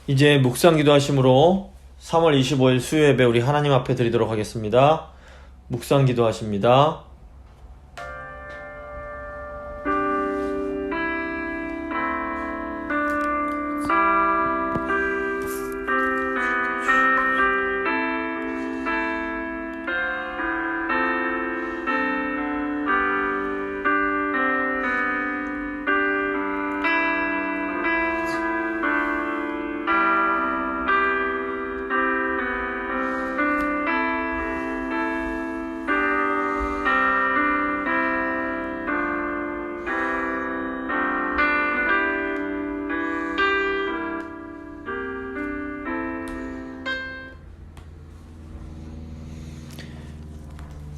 이제 묵상 기도하심으로 3월 25일 수요 예배 우리 하나님 앞에 드리도록 하겠습니다. 묵상 기도하십니다.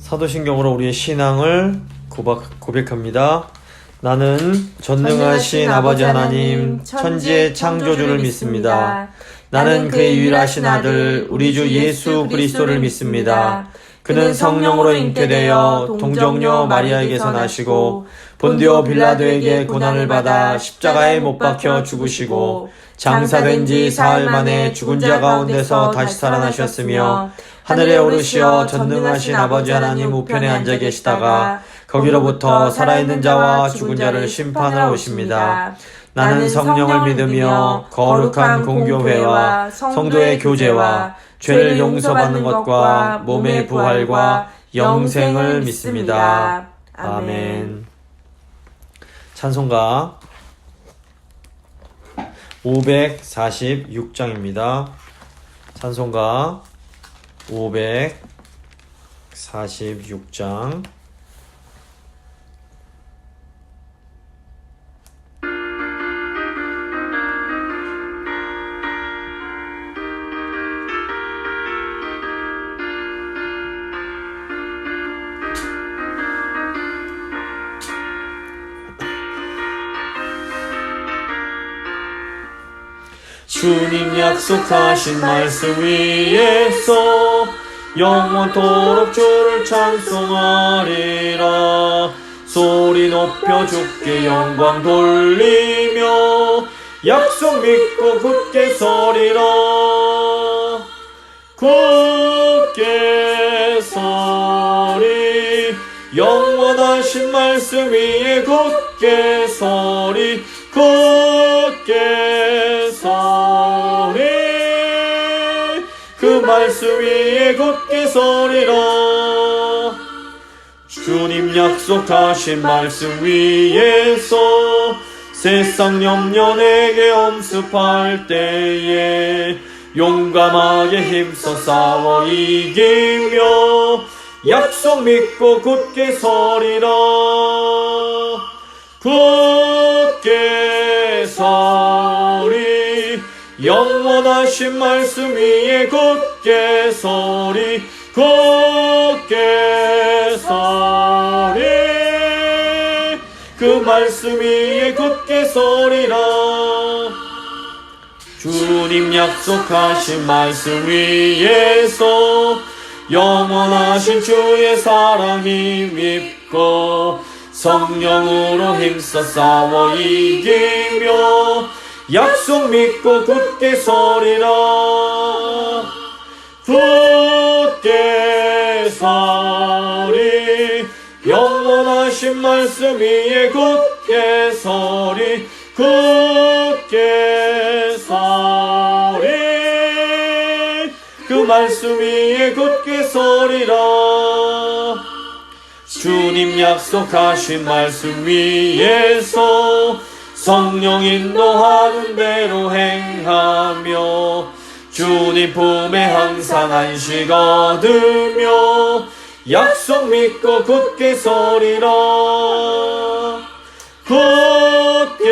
사도신경으로 우리의 신앙을 고백합니다. 나는 전능하신 아버지 하나님, 천지의 창조주를 믿습니다. 나는 그의 유일하신 아들, 우리 주 예수 그리스도를 믿습니다. 그는 성령으로 잉태되어 동정녀 마리아에게서 나시고 본디오 빌라도에게 고난을 받아 십자가에 못 박혀 죽으시고 장사된 지 사흘 만에 죽은 자 가운데서 다시 살아나셨으며 하늘에 오르시어 전능하신 아버지 하나님 우편에 앉아 계시다가 거기로부터 살아있는 자와 죽은 자를 심판하러 오십니다. 나는 성령을 믿으며 거룩한 공교회와 성도의 교제와 죄를 용서받는 것과 몸의 부활과 영생을 믿습니다. 아멘. 찬송가 546장입니다. 찬송가 546장. 주님 약속하신 말씀 위에서 영원토록 주를 찬송하리라. 소리 높여 주께 영광 돌리며 약속 믿고 굳게 서리라. 굳게 서리 영원하신 말씀 위에 굳게 서리. 굳게 서리 그 말씀 위에 굳게 서리라. 주님 약속하신 말씀 위에서 세상 염려 내게 엄습할 때에 용감하게 힘써 싸워 이기며 약속 믿고 굳게 서리라. 굳게 서리 영원하신 말씀 위에 굳게 서리. 굳게 서리 그 말씀 위에 굳게 서리라. 주님 약속하신 말씀 위에서 영원하신 주의 사랑 힘입고 성령으로 힘써 싸워 이기며 약속 믿고 굳게 서리라. 굳게 서리 영원하신 말씀 위에 굳게 서리. 굳게 서리 그 말씀 위에 굳게 서리라. 주님 약속하신 말씀 위에서 성령 인도하는 대로 행하며 주님 품에 항상 안식 얻으며 약속 믿고 굳게 서리라. 굳게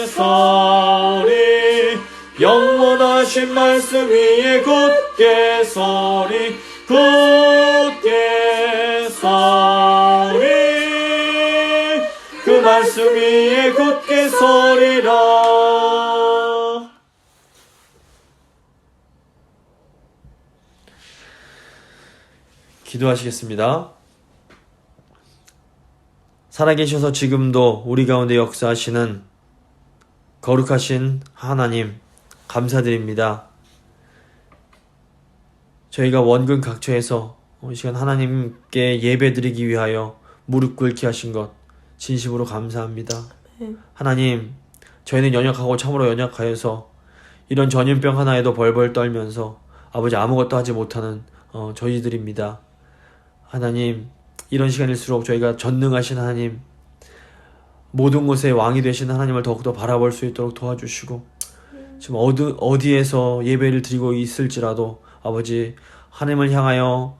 서리 영원하신 말씀 위에 굳게 서리. 굳게 서리 그 말씀 위에 굳게 서리라. 기도하시겠습니다. 살아계셔서 지금도 우리 가운데 역사하시는 거룩하신 하나님, 감사드립니다. 저희가 원근 각처에서 이 시간 하나님께 예배드리기 위하여 무릎 꿇게 하신 것 진심으로 감사합니다. 하나님, 저희는 연약하고 참으로 연약하여서 이런 전염병 하나에도 벌벌 떨면서 아버지 아무것도 하지 못하는 저희들입니다. 하나님, 이런 시간일수록 저희가 전능하신 하나님, 모든 것의 왕이 되신 하나님을 더욱더 바라볼 수 있도록 도와주시고, 지금 어디에서 예배를 드리고 있을지라도 아버지 하나님을 향하여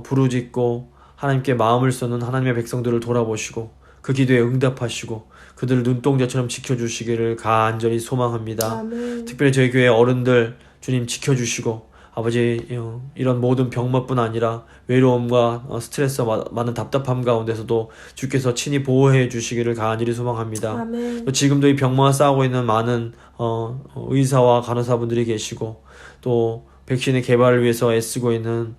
부르짖고 하나님께 마음을 쏟는 하나님의 백성들을 돌아보시고 그 기도에 응답하시고 그들을 눈동자처럼 지켜주시기를 간절히 소망합니다. 아멘. 특별히 저희 교회 어른들 주님 지켜주시고 아버지 이런 모든 병맛뿐 아니라 외로움과 스트레스와 많은 답답함 가운데서도 주께서 친히 보호해 주시기를 간절히 소망합니다. 아멘. 또 지금도 이 병마와 싸우고 있는 많은 의사와 간호사분들이 계시고 또 백신의 개발을 위해서 애쓰고 있는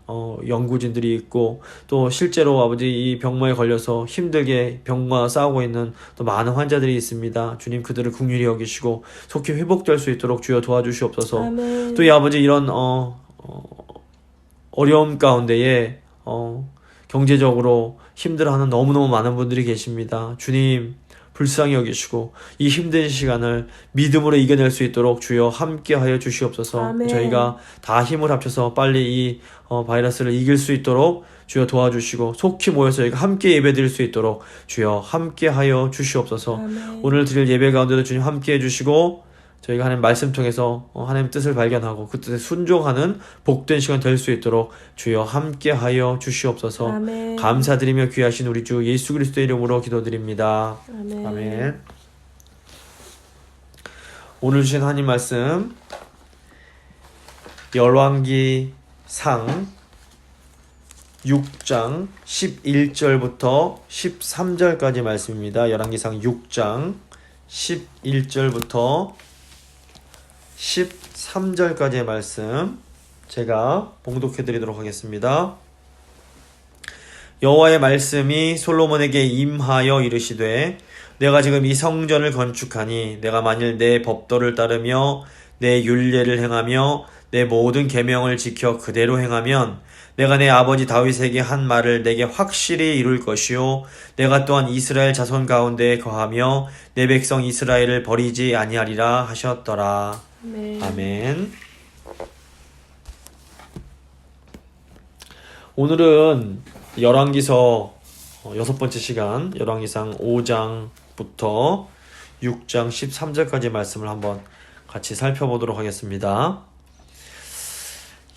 연구진들이 있고 또 실제로 아버지 이 병마에 걸려서 힘들게 병마와 싸우고 있는 또 많은 환자들이 있습니다. 주님 그들을 긍휼히 여기시고 속히 회복될 수 있도록 주여 도와주시옵소서. 아멘. 또 이 아버지 이런 어려움 가운데에 경제적으로 힘들어하는 너무너무 많은 분들이 계십니다. 주님 불쌍히 여기시고 이 힘든 시간을 믿음으로 이겨낼 수 있도록 주여 함께하여 주시옵소서. 아멘. 저희가 다 힘을 합쳐서 빨리 이 바이러스를 이길 수 있도록 주여 도와주시고 속히 모여서 저희가 함께 예배드릴 수 있도록 주여 함께하여 주시옵소서. 아멘. 오늘 드릴 예배 가운데도 주님 함께해 주시고 저희가 하나님 말씀 통해서 하나님 뜻을 발견하고 그 뜻에 순종하는 복된 시간 될 수 있도록 주여 함께하여 주시옵소서. 아멘. 감사드리며 귀하신 우리 주 예수 그리스도의 이름으로 기도드립니다. 아멘. 아멘. 오늘 주신 하나님 말씀 열왕기상 6장 11절부터 13절까지 말씀입니다. 열왕기상 6장 11절부터 13절까지의 말씀 제가 봉독해 드리도록 하겠습니다. 여호와의 말씀이 솔로몬에게 임하여 이르시되 내가 지금 이 성전을 건축하니 내가 만일 내 법도를 따르며 내 율례를 행하며 내 모든 계명을 지켜 그대로 행하면 내가 내 아버지 다윗에게 한 말을 내게 확실히 이룰 것이요 내가 또한 이스라엘 자손 가운데 거하며 내 백성 이스라엘을 버리지 아니하리라 하셨더라. 아멘. 아멘. 오늘은 열왕기서 6번째 시간 열왕기상 5장부터 6장 13절까지 말씀을 한번 같이 살펴보도록 하겠습니다.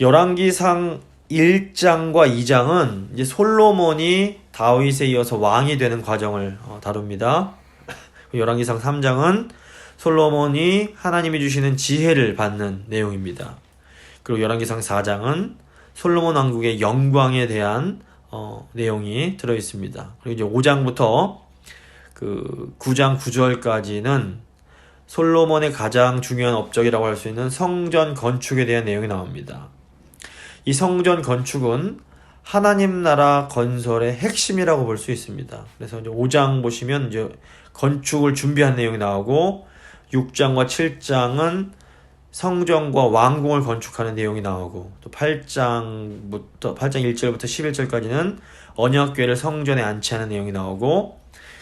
열왕기상 1장과 2장은 이제 솔로몬이 다윗에 이어서 왕이 되는 과정을 다룹니다. 열왕기상 3장은 솔로몬이 하나님이 주시는 지혜를 받는 내용입니다. 그리고 열왕기상 4장은 솔로몬 왕국의 영광에 대한 내용이 들어 있습니다. 그리고 이제 5장부터 그 9장 9절까지는 솔로몬의 가장 중요한 업적이라고 할 수 있는 성전 건축에 대한 내용이 나옵니다. 이 성전 건축은 하나님 나라 건설의 핵심이라고 볼 수 있습니다. 그래서 이제 5장 보시면 이제 건축을 준비한 내용이 나오고 6장과 7장은 성전과 왕궁을 건축하는 내용이 나오고 또 8장 1절부터 11절까지는 언약궤를 성전에 안치하는 내용이 나오고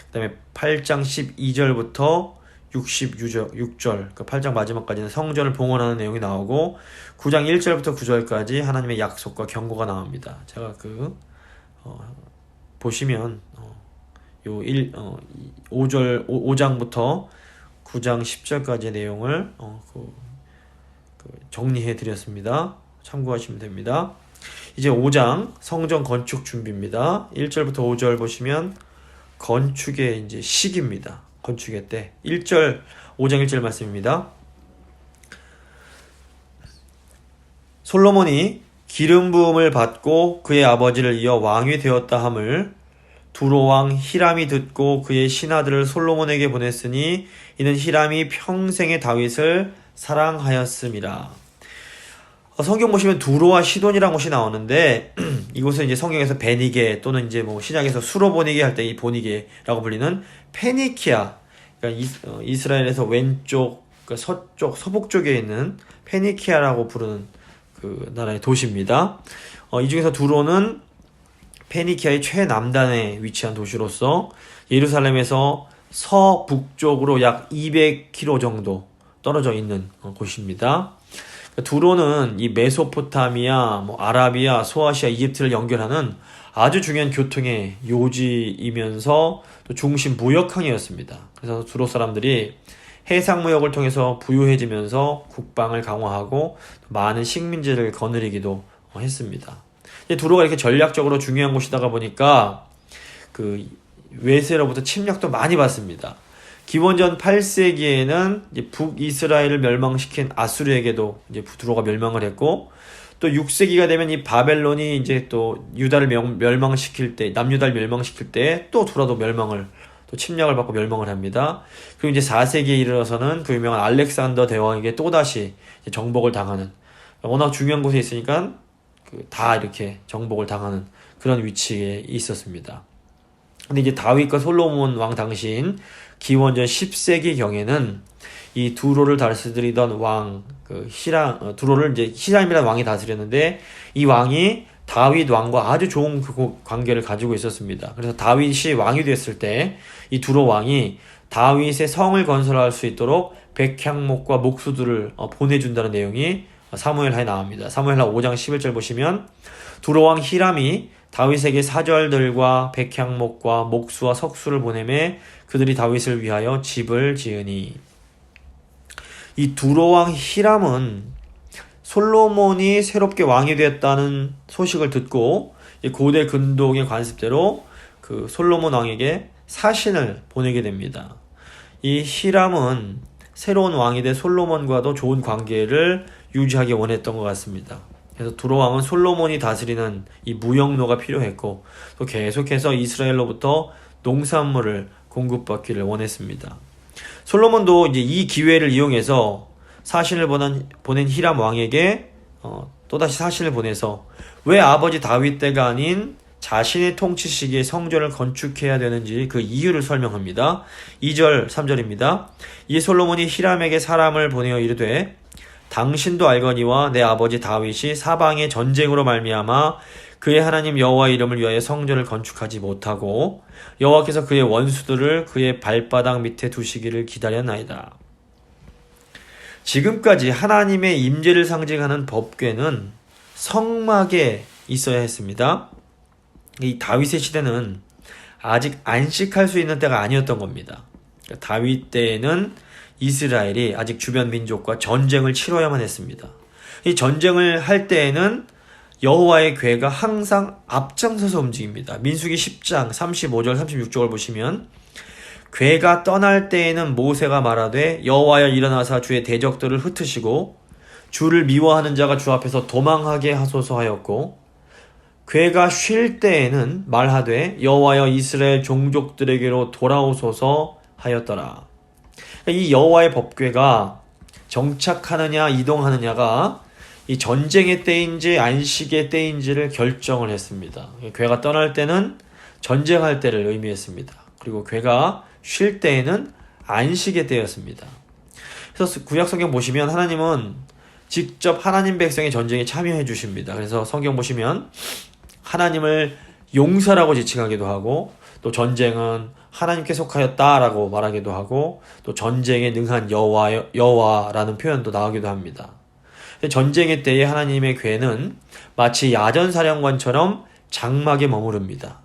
그 다음에 8장 12절부터 6절, 그 8장 마지막까지는 성전을 봉헌하는 내용이 나오고 9장 1절부터 9절까지 하나님의 약속과 경고가 나옵니다. 제가 보시면 5장부터 9장 10절까지의 내용을 정리해 드렸습니다. 참고하시면 됩니다. 이제 5장 성전 건축 준비입니다. 1절부터 5절 보시면 건축의 이제 시기입니다. 건축의 때 5장 1절 말씀입니다. 솔로몬이 기름 부음을 받고 그의 아버지를 이어 왕이 되었다 함을 두로왕 히람이 듣고 그의 신하들을 솔로몬에게 보냈으니 이는 히람이 평생의 다윗을 사랑하였음이라. 성경 보시면 두로와 시돈이라는 곳이 나오는데 이곳은 이제 성경에서 베니게 또는 이제 신약에서 수로보니게 할 때 이 보니게라고 불리는 페니키아, 그러니까 이스라엘에서 왼쪽 그 서북 쪽에 있는 페니키아라고 부르는 그 나라의 도시입니다. 이 중에서 두로는 페니키아의 최남단에 위치한 도시로서 예루살렘에서 서북쪽으로 약 200km 정도 떨어져 있는 곳입니다. 두로는 이 메소포타미아, 아라비아, 소아시아, 이집트를 연결하는 아주 중요한 교통의 요지이면서 또 중심 무역항이었습니다. 그래서 두로 사람들이 해상 무역을 통해서 부유해지면서 국방을 강화하고 많은 식민지를 거느리기도 했습니다. 두로가 이렇게 전략적으로 중요한 곳이다가 보니까 그 외세로부터 침략도 많이 받습니다. 기원전 8세기에는 이제 북이스라엘을 멸망시킨 아수르에게도 이제 두로가 멸망을 했고, 또 6세기가 되면 이 바벨론이 이제 또 유다를 멸망시킬 때, 남유다를 멸망시킬 때 또 두로도 또 침략을 받고 멸망을 합니다. 그리고 이제 4세기에 이르러서는 그 유명한 알렉산더 대왕에게 또다시 정복을 당하는, 워낙 중요한 곳에 있으니까 다 이렇게 정복을 당하는 그런 위치에 있었습니다. 근데 이제 다윗과 솔로몬 왕 당시인 기원전 10세기 경에는 이 두로를 다스리던 왕, 두로를 이제 히람이라는 왕이 다스렸는데, 이 왕이 다윗 왕과 아주 좋은 관계를 가지고 있었습니다. 그래서 다윗이 왕이 됐을 때 이 두로 왕이 다윗의 성을 건설할 수 있도록 백향목과 목수들을 보내준다는 내용이 사무엘하에 나옵니다. 사무엘하 5장 11절 보시면 두로 왕 히람이 다윗에게 사절들과 백향목과 목수와 석수를 보내매 그들이 다윗을 위하여 집을 지으니. 이 두로 왕 히람은 솔로몬이 새롭게 왕이 되었다는 소식을 듣고 고대 근동의 관습대로 그 솔로몬 왕에게 사신을 보내게 됩니다. 이 히람은 새로운 왕이 된 솔로몬과도 좋은 관계를 유지하기 원했던 것 같습니다. 그래서 두로 왕은 솔로몬이 다스리는 이 무역로가 필요했고, 또 계속해서 이스라엘로부터 농산물을 공급받기를 원했습니다. 솔로몬도 이제 이 기회를 이용해서 사신을 보낸 히람 왕에게 또다시 사신을 보내서 왜 아버지 다윗 때가 아닌 자신의 통치 시기에 성전을 건축해야 되는지 그 이유를 설명합니다. 2절 3절입니다. 이에 솔로몬이 히람에게 사람을 보내어 이르되 당신도 알거니와 내 아버지 다윗이 사방의 전쟁으로 말미암아 그의 하나님 여호와의 이름을 위하여 성전을 건축하지 못하고 여호와께서 그의 원수들을 그의 발바닥 밑에 두시기를 기다렸나이다. 지금까지 하나님의 임재를 상징하는 법궤는 성막에 있어야 했습니다. 이 다윗의 시대는 아직 안식할 수 있는 때가 아니었던 겁니다. 다윗 때에는 이스라엘이 아직 주변 민족과 전쟁을 치러야만 했습니다. 이 전쟁을 할 때에는 여호와의 궤가 항상 앞장서서 움직입니다. 민수기 10장 35절 36절을 보시면 궤가 떠날 때에는 모세가 말하되 여호와여 일어나사 주의 대적들을 흩으시고 주를 미워하는 자가 주 앞에서 도망하게 하소서 하였고, 궤가 쉴 때에는 말하되 여호와여 이스라엘 종족들에게로 돌아오소서 하였더라. 이 여호와의 법궤가 정착하느냐 이동하느냐가 이 전쟁의 때인지 안식의 때인지를 결정을 했습니다. 궤가 떠날 때는 전쟁할 때를 의미했습니다. 그리고 궤가 쉴 때에는 안식의 때였습니다. 그래서 구약 성경 보시면 하나님은 직접 하나님 백성의 전쟁에 참여해 주십니다. 그래서 성경 보시면 하나님을 용사라고 지칭하기도 하고, 또 전쟁은 하나님께 속하였다라고 말하기도 하고, 또 전쟁에 능한 여호와라는 표현도 나오기도 합니다. 전쟁의 때에 하나님의 궤는 마치 야전사령관처럼 장막에 머무릅니다.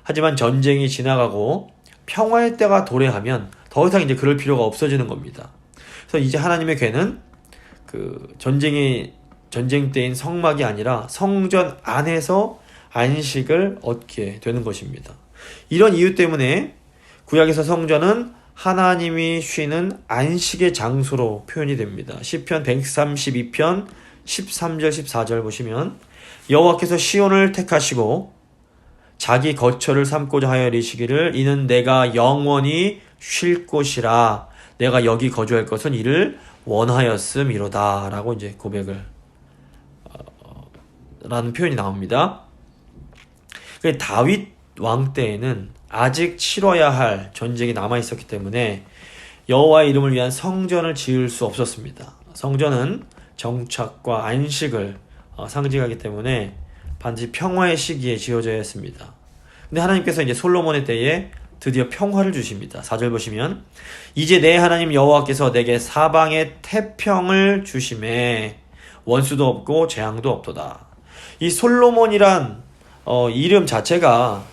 하지만 전쟁이 지나가고 평화의 때가 도래하면 더 이상 이제 그럴 필요가 없어지는 겁니다. 그래서 이제 하나님의 궤는 그 전쟁 때인 성막이 아니라 성전 안에서 안식을 얻게 되는 것입니다. 이런 이유 때문에 구약에서 성전은 하나님이 쉬는 안식의 장소로 표현이 됩니다. 시편 132편 13절 14절 보시면 여호와께서 시온을 택하시고 자기 거처를 삼고자 하여 이르시기를 이는 내가 영원히 쉴 곳이라 내가 여기 거주할 것은 이를 원하였음이로다 라고 이제 고백을 라는 표현이 나옵니다. 다윗 왕 때에는 아직 치러야 할 전쟁이 남아 있었기 때문에 여호와의 이름을 위한 성전을 지을 수 없었습니다. 성전은 정착과 안식을 상징하기 때문에 반드시 평화의 시기에 지어져야 했습니다. 근데 하나님께서 이제 솔로몬의 때에 드디어 평화를 주십니다. 4절 보시면 이제 내 하나님 여호와께서 내게 사방에 태평을 주심에 원수도 없고 재앙도 없도다. 이 솔로몬이란 이름 자체가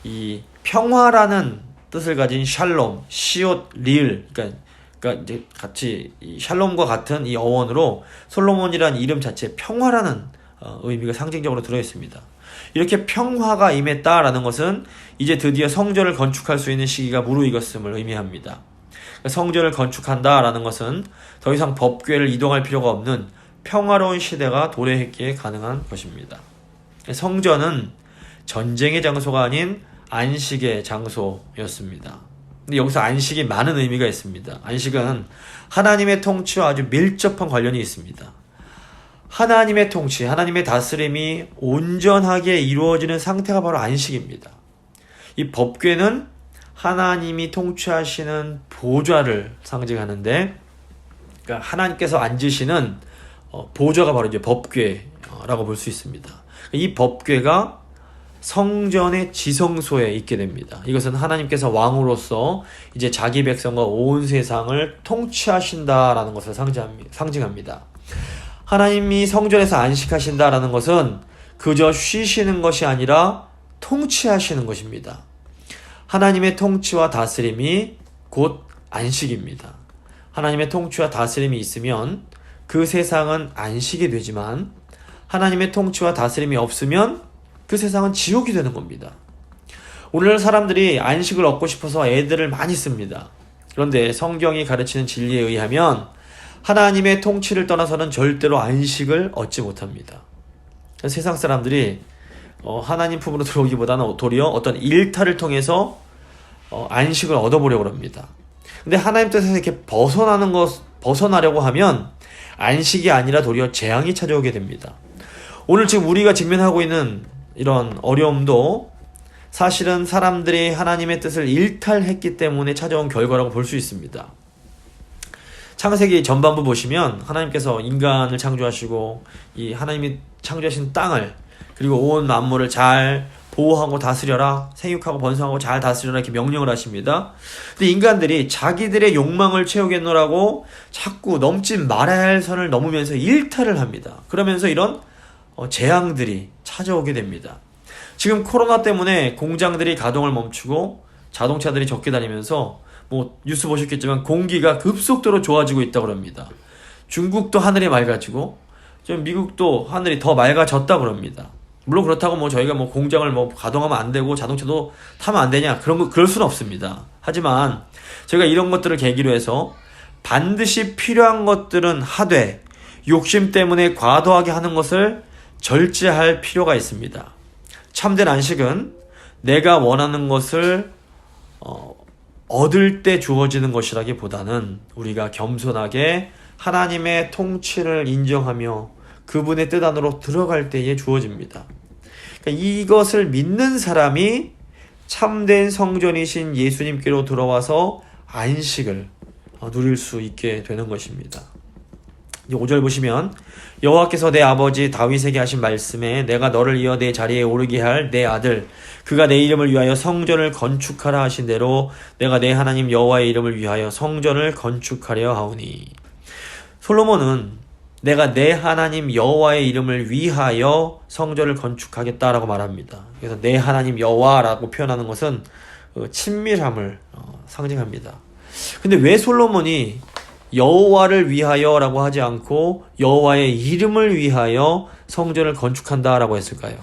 이 평화라는 뜻을 가진 샬롬, 시옷, 리을, 그러니까 이제 같이 이 샬롬과 같은 이 어원으로 솔로몬이란 이름 자체에 평화라는 의미가 상징적으로 들어있습니다. 이렇게 평화가 임했다라는 것은 이제 드디어 성전을 건축할 수 있는 시기가 무르익었음을 의미합니다. 성전을 건축한다라는 것은 더 이상 법궤를 이동할 필요가 없는 평화로운 시대가 도래했기에 가능한 것입니다. 성전은 전쟁의 장소가 아닌 안식의 장소였습니다. 근데 여기서 안식이 많은 의미가 있습니다. 안식은 하나님의 통치와 아주 밀접한 관련이 있습니다. 하나님의 통치, 하나님의 다스림이 온전하게 이루어지는 상태가 바로 안식입니다. 이 법궤는 하나님이 통치하시는 보좌를 상징하는데, 그러니까 하나님께서 앉으시는 보좌가 바로 이제 법궤라고 볼 수 있습니다. 이 법궤가 성전의 지성소에 있게 됩니다. 이것은 하나님께서 왕으로서 이제 자기 백성과 온 세상을 통치하신다라는 것을 상징합니다. 하나님이 성전에서 안식하신다라는 것은 그저 쉬시는 것이 아니라 통치하시는 것입니다. 하나님의 통치와 다스림이 곧 안식입니다. 하나님의 통치와 다스림이 있으면 그 세상은 안식이 되지만 하나님의 통치와 다스림이 없으면 그 세상은 지옥이 되는 겁니다. 오늘날 사람들이 안식을 얻고 싶어서 애들을 많이 씁니다. 그런데 성경이 가르치는 진리에 의하면 하나님의 통치를 떠나서는 절대로 안식을 얻지 못합니다. 세상 사람들이 하나님 품으로 들어오기보다는 도리어 어떤 일탈을 통해서 안식을 얻어보려고 합니다. 근데 하나님 뜻에서 이렇게 벗어나려고 하면 안식이 아니라 도리어 재앙이 찾아오게 됩니다. 오늘 지금 우리가 직면하고 있는 이런 어려움도 사실은 사람들이 하나님의 뜻을 일탈했기 때문에 찾아온 결과라고 볼 수 있습니다. 창세기 전반부 보시면 하나님께서 인간을 창조하시고 이 하나님이 창조하신 땅을 그리고 온 만물을 잘 보호하고 다스려라, 생육하고 번성하고 잘 다스려라 이렇게 명령을 하십니다. 근데 인간들이 자기들의 욕망을 채우겠노라고 자꾸 넘지 말아야 할 선을 넘으면서 일탈을 합니다. 그러면서 이런 재앙들이 찾아오게 됩니다. 지금 코로나 때문에 공장들이 가동을 멈추고 자동차들이 적게 다니면서 뉴스 보셨겠지만 공기가 급속도로 좋아지고 있다고 합니다. 중국도 하늘이 맑아지고 좀 미국도 하늘이 더 맑아졌다고 합니다. 물론 그렇다고 저희가 공장을 가동하면 안 되고 자동차도 타면 안 되냐 그럴 수는 없습니다. 하지만 저희가 이런 것들을 계기로 해서 반드시 필요한 것들은 하되 욕심 때문에 과도하게 하는 것을 절제할 필요가 있습니다. 참된 안식은 내가 원하는 것을 얻을 때 주어지는 것이라기보다는 우리가 겸손하게 하나님의 통치를 인정하며 그분의 뜻 안으로 들어갈 때에 주어집니다. 그러니까 이것을 믿는 사람이 참된 성전이신 예수님께로 들어와서 안식을 누릴 수 있게 되는 것입니다. 5절 보시면 여호와께서 내 아버지 다윗에게 하신 말씀에 내가 너를 이어 내 자리에 오르게 할 내 아들 그가 내 이름을 위하여 성전을 건축하라 하신 대로 내가 내 하나님 여호와의 이름을 위하여 성전을 건축하려 하오니. 솔로몬은 내가 내 하나님 여호와의 이름을 위하여 성전을 건축하겠다라고 말합니다. 그래서 내 하나님 여호와라고 표현하는 것은 친밀함을 상징합니다. 근데 왜 솔로몬이 여호와를 위하여라고 하지 않고 여호와의 이름을 위하여 성전을 건축한다라고 했을까요?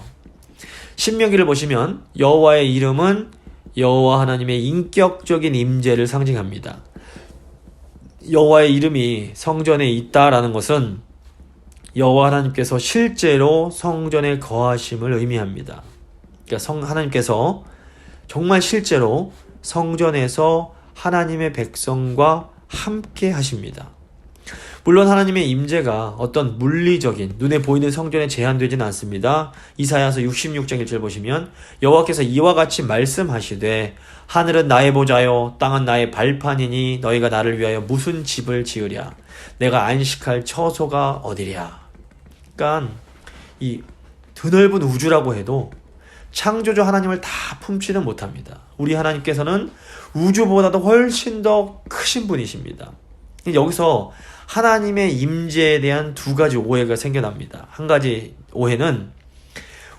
신명기를 보시면 여호와의 이름은 여호와 하나님의 인격적인 임재를 상징합니다. 여호와의 이름이 성전에 있다라는 것은 여호와 하나님께서 실제로 성전에 거하심을 의미합니다. 그러니까 하나님께서 정말 실제로 성전에서 하나님의 백성과 함께 하십니다. 물론 하나님의 임재가 어떤 물리적인 눈에 보이는 성전에 제한되지는 않습니다. 이사야서 66장 1절 보시면 여호와께서 이와 같이 말씀하시되 하늘은 나의 보좌요 땅은 나의 발판이니 너희가 나를 위하여 무슨 집을 지으랴 내가 안식할 처소가 어디랴. 그러니까 이 드넓은 우주라고 해도 창조주 하나님을 다 품지는 못합니다. 우리 하나님께서는 우주보다도 훨씬 더 크신 분이십니다. 여기서 하나님의 임재에 대한 두 가지 오해가 생겨납니다. 한 가지 오해는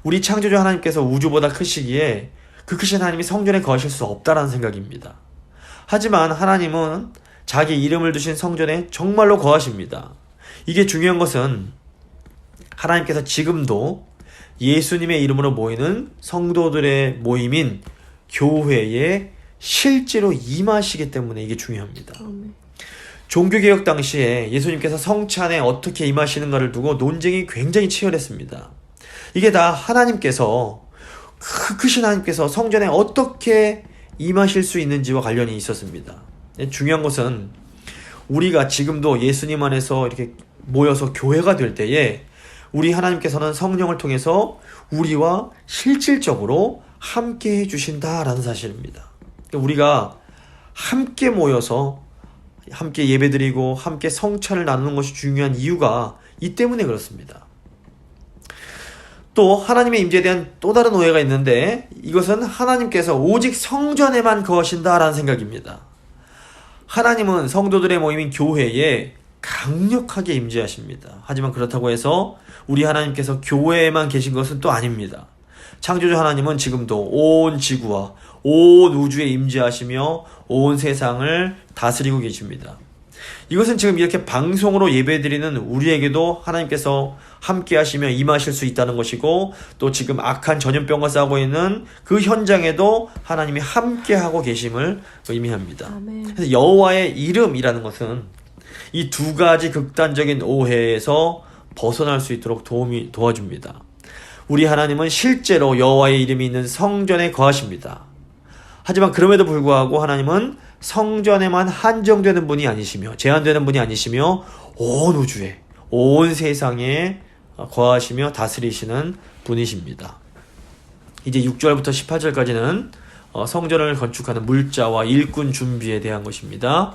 우리 창조주 하나님께서 우주보다 크시기에 그 크신 하나님이 성전에 거하실 수 없다라는 생각입니다. 하지만 하나님은 자기 이름을 두신 성전에 정말로 거하십니다. 이게 중요한 것은 하나님께서 지금도 예수님의 이름으로 모이는 성도들의 모임인 교회에 실제로 임하시기 때문에 이게 중요합니다. 종교개혁 당시에 예수님께서 성찬에 어떻게 임하시는가를 두고 논쟁이 굉장히 치열했습니다. 이게 다 하나님께서 크신 하나님께서 성전에 어떻게 임하실 수 있는지와 관련이 있었습니다. 중요한 것은 우리가 지금도 예수님 안에서 이렇게 모여서 교회가 될 때에 우리 하나님께서는 성령을 통해서 우리와 실질적으로 함께 해주신다라는 사실입니다. 우리가 함께 모여서 함께 예배드리고 함께 성찬을 나누는 것이 중요한 이유가 이 때문에 그렇습니다. 또 하나님의 임재에 대한 또 다른 오해가 있는데 이것은 하나님께서 오직 성전에만 거하신다라는 생각입니다. 하나님은 성도들의 모임인 교회에 강력하게 임재하십니다. 하지만 그렇다고 해서 우리 하나님께서 교회에만 계신 것은 또 아닙니다. 창조주 하나님은 지금도 온 지구와 온 우주에 임재하시며 온 세상을 다스리고 계십니다. 이것은 지금 이렇게 방송으로 예배드리는 우리에게도 하나님께서 함께 하시며 임하실 수 있다는 것이고 또 지금 악한 전염병과 싸우고 있는 그 현장에도 하나님이 함께 하고 계심을 의미합니다. 아멘. 그래서 여호와의 이름이라는 것은 이 두 가지 극단적인 오해에서 벗어날 수 있도록 도와줍니다. 우리 하나님은 실제로 여호와의 이름이 있는 성전에 거하십니다. 하지만 그럼에도 불구하고 하나님은 성전에만 한정되는 분이 아니시며 제한되는 분이 아니시며 온 우주에 온 세상에 거하시며 다스리시는 분이십니다. 이제 6절부터 18절까지는 성전을 건축하는 물자와 일꾼 준비에 대한 것입니다.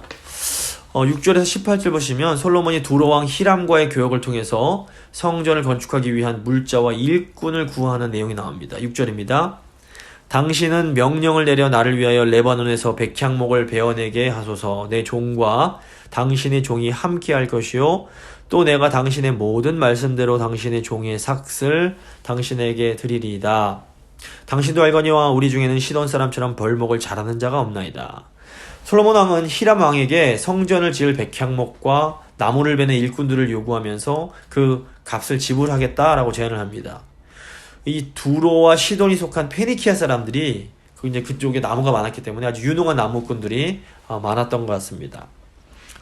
6절에서 18절 보시면 솔로몬이 두로왕 히람과의 교역을 통해서 성전을 건축하기 위한 물자와 일꾼을 구하는 내용이 나옵니다. 6절입니다. 당신은 명령을 내려 나를 위하여 레바논에서 백향목을 베어내게 하소서. 내 종과 당신의 종이 함께할 것이요 또 내가 당신의 모든 말씀대로 당신의 종의 삭슬 당신에게 드리리이다. 당신도 알거니와 우리 중에는 시돈 사람처럼 벌목을 잘하는 자가 없나이다. 솔로몬 왕은 히람 왕에게 성전을 지을 백향목과 나무를 베는 일꾼들을 요구하면서 그 값을 지불하겠다라고 제안을 합니다. 이 두로와 시돈이 속한 페니키아 사람들이 이제 그쪽에 나무가 많았기 때문에 아주 유능한 나무꾼들이 많았던 것 같습니다.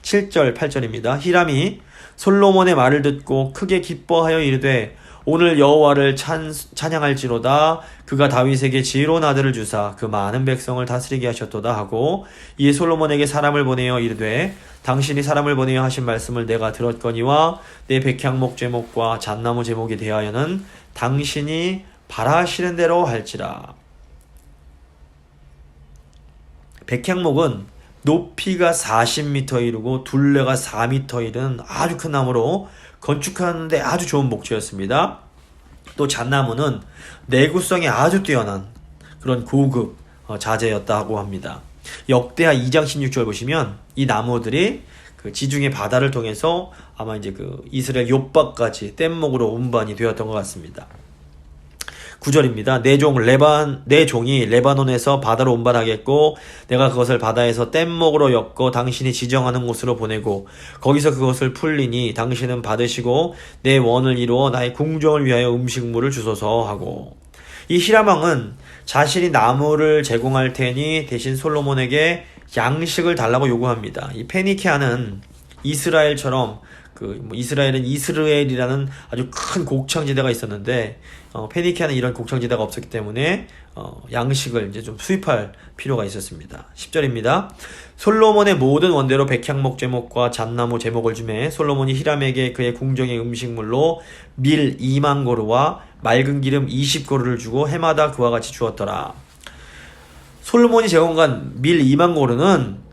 7절, 8절입니다. 히람이 솔로몬의 말을 듣고 크게 기뻐하여 이르되 오늘 여호와를 찬양할지로다. 그가 다윗에게 지혜로운 아들을 주사 그 많은 백성을 다스리게 하셨도다 하고 이에 솔로몬에게 사람을 보내어 이르되 당신이 사람을 보내어 하신 말씀을 내가 들었거니와 내 백향목 제목과 잣나무 제목에 대하여는 당신이 바라시는 대로 할지라. 백향목은 높이가 40m 이르고 둘레가 4m 이른 아주 큰 나무로 건축하는데 아주 좋은 목재였습니다. 또 잣나무는 내구성이 아주 뛰어난 그런 고급 자재였다고 합니다. 역대하 2장 16절 보시면 이 나무들이 그 지중해 바다를 통해서 아마 이제 그 이스라엘 욥바까지 뗏목으로 운반이 되었던 것 같습니다. 9절입니다. 내 종이 레바논에서 바다로 운반하겠고 내가 그것을 바다에서 뗏목으로 엮어 당신이 지정하는 곳으로 보내고 거기서 그것을 풀리니 당신은 받으시고 내 원을 이루어 나의 궁정을 위하여 음식물을 주소서 하고 이 히람왕은 자신이 나무를 제공할 테니 대신 솔로몬에게 양식을 달라고 요구합니다. 이 페니키아는 이스라엘처럼 이스라엘은 이스르엘이라는 아주 큰 곡창지대가 있었는데 페니키아는 이런 곡창지대가 없었기 때문에 양식을 이제 좀 수입할 필요가 있었습니다. 10절입니다. 솔로몬의 모든 원대로 백향목 제목과 잣나무 제목을 주매 솔로몬이 히람에게 그의 궁정의 음식물로 밀 2만 고루와 맑은 기름 20고루를 주고 해마다 그와 같이 주었더라. 솔로몬이 제공한 밀 2만 고루는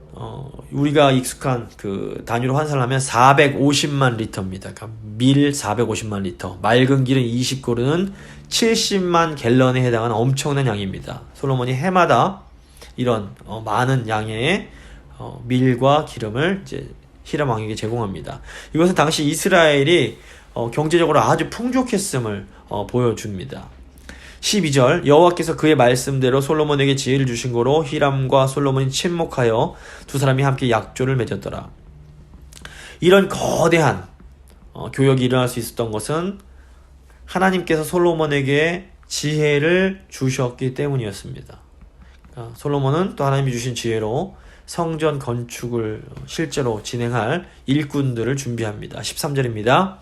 우리가 익숙한 그 단위로 환산하면 450만 리터입니다. 그러니까 밀 450만 리터, 맑은 기름 20고루는 70만 갤런에 해당하는 엄청난 양입니다. 솔로몬이 해마다 이런 많은 양의 밀과 기름을 이제 히람 왕에게 제공합니다. 이것은 당시 이스라엘이 경제적으로 아주 풍족했음을 보여줍니다. 12절 여호와께서 그의 말씀대로 솔로몬에게 지혜를 주신 거로 히람과 솔로몬이 친목하여 두 사람이 함께 약조를 맺었더라. 이런 거대한 교역이 일어날 수 있었던 것은 하나님께서 솔로몬에게 지혜를 주셨기 때문이었습니다. 솔로몬은 또 하나님이 주신 지혜로 성전 건축을 실제로 진행할 일꾼들을 준비합니다. 13절입니다.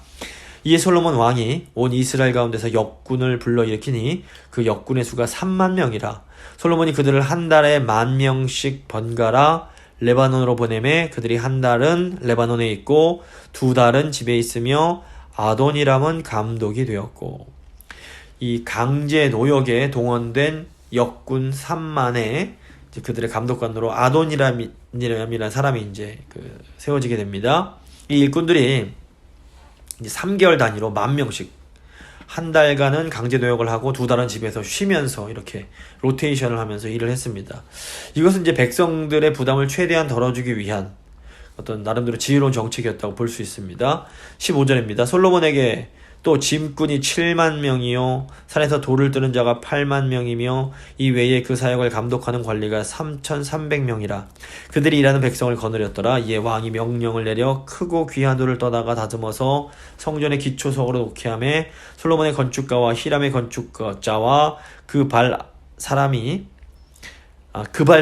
이에 솔로몬 왕이 온 이스라엘 가운데서 역군을 불러일으키니 그 역군의 수가 3만 명이라. 솔로몬이 그들을 한 달에 10,000명씩 번갈아 레바논으로 보내매 그들이 한 달은 레바논에 있고 두 달은 집에 있으며 아도니람은 감독이 되었고. 이 강제 노역에 동원된 역군 3만에 그들의 감독관으로 아도니람이라는 사람이 이제 세워지게 됩니다. 이 일꾼들이 이제 3개월 단위로 10,000명씩 한 달간은 강제 노역을 하고 두 달은 집에서 쉬면서 이렇게 로테이션을 하면서 일을 했습니다. 이것은 이제 백성들의 부담을 최대한 덜어주기 위한 어떤 나름대로 지혜로운 정책이었다고 볼 수 있습니다. 15절입니다. 솔로몬에게 또 짐꾼이 7만 명이요 산에서 돌을 뜨는 자가 8만 명이며 이 외에 그 사역을 감독하는 관리가 3,300명이라. 그들이 일하는 백성을 거느렸더라. 이에 왕이 명령을 내려 크고 귀한 돌을 떠다가 다듬어서 성전의 기초석으로 놓게 하며 솔로몬의 건축가와 히람의 건축자와 그 발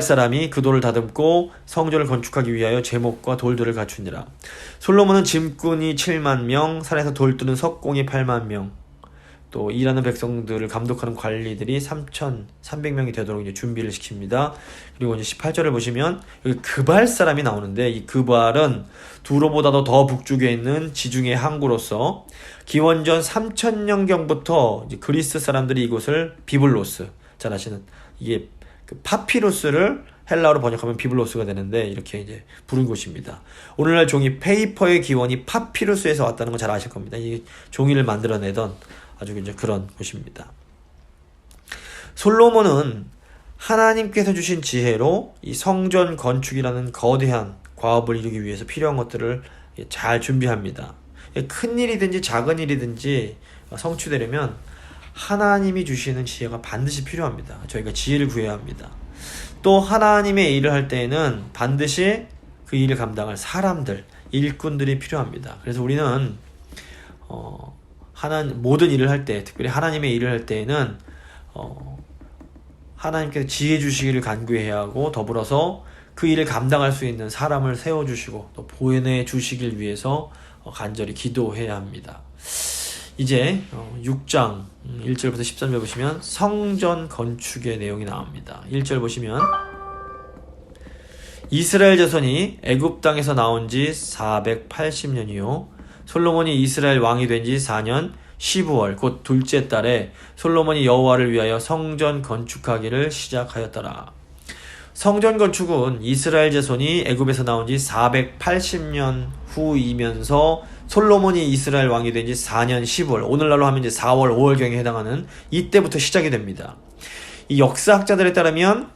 사람이 그 돌을 다듬고 성전을 건축하기 위하여 제목과 돌들을 갖추니라. 솔로몬은 짐꾼이 7만 명, 산에서 돌 뜨는 석공이 8만 명, 또 일하는 백성들을 감독하는 관리들이 3,300명이 되도록 이제 준비를 시킵니다. 그리고 이제 18절을 보시면 여기 그발 사람이 나오는데 이 그발은 두로보다도 더 북쪽에 있는 지중해 항구로서 기원전 3000년경부터 그리스 사람들이 이곳을 비블로스, 잘 아시는 이게 파피루스를 헬라어로 번역하면 비블로스가 되는데 이렇게 이제 부른 곳입니다. 오늘날 종이 페이퍼의 기원이 파피루스에서 왔다는 거 잘 아실 겁니다. 이 종이를 만들어내던 아주 이제 그런 곳입니다. 솔로몬은 하나님께서 주신 지혜로 이 성전 건축이라는 거대한 과업을 이루기 위해서 필요한 것들을 잘 준비합니다. 큰 일이든지 작은 일이든지 성취되려면 하나님이 주시는 지혜가 반드시 필요합니다. 저희가 지혜를 구해야 합니다. 또 하나님의 일을 할 때에는 반드시 그 일을 감당할 사람들, 일꾼들이 필요합니다. 그래서 우리는 모든 일을 할 때, 특별히 하나님의 일을 할 때에는 하나님께서 지혜 주시기를 간구해야 하고 더불어서 그 일을 감당할 수 있는 사람을 세워주시고 또 보내주시길 위해서 간절히 기도해야 합니다. 이제 6장 1절부터 13절 보시면 성전 건축의 내용이 나옵니다. 1절 보시면 이스라엘 자손이 애굽 땅에서 나온 지 480년이요 솔로몬이 이스라엘 왕이 된 지 4년 15월 곧 둘째 달에 솔로몬이 여호와를 위하여 성전 건축하기를 시작하였더라. 성전 건축은 이스라엘 자손이 애굽에서 나온 지 480년 후이면서 솔로몬이 이스라엘 왕이 된 지 4년 10월, 오늘날로 하면 이제 4월, 5월경에 해당하는 이때부터 시작이 됩니다. 이 역사학자들에 따르면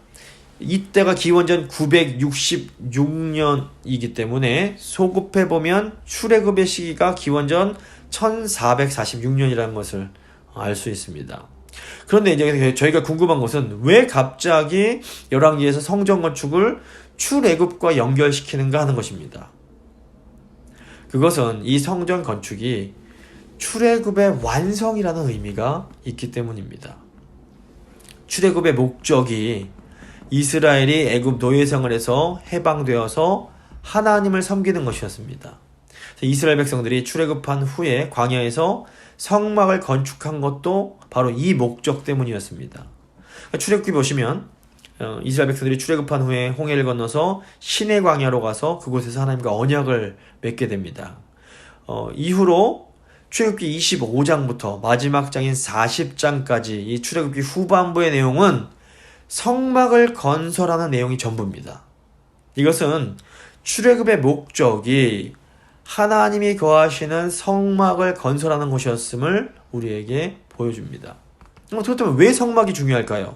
이때가 기원전 966년이기 때문에 소급해보면 출애굽의 시기가 기원전 1446년이라는 것을 알 수 있습니다. 그런데 이제 저희가 궁금한 것은 왜 갑자기 열왕기에서 성전 건축을 출애굽과 연결시키는가 하는 것입니다. 그것은 이 성전 건축이 출애굽의 완성이라는 의미가 있기 때문입니다. 출애굽의 목적이 이스라엘이 애굽 노예 생활에서 해방되어서 하나님을 섬기는 것이었습니다. 이스라엘 백성들이 출애굽한 후에 광야에서 성막을 건축한 것도 바로 이 목적 때문이었습니다. 출애굽기 보시면 이스라엘 백성들이 출애굽한 후에 홍해를 건너서 시내 광야로 가서 그곳에서 하나님과 언약을 맺게 됩니다. 이후로 출애굽기 25장부터 마지막 장인 40장까지 이 출애굽기 후반부의 내용은 성막을 건설하는 내용이 전부입니다. 이것은 출애굽의 목적이 하나님이 거하시는 성막을 건설하는 것이었음을 우리에게 보여줍니다. 그렇다면 왜 성막이 중요할까요?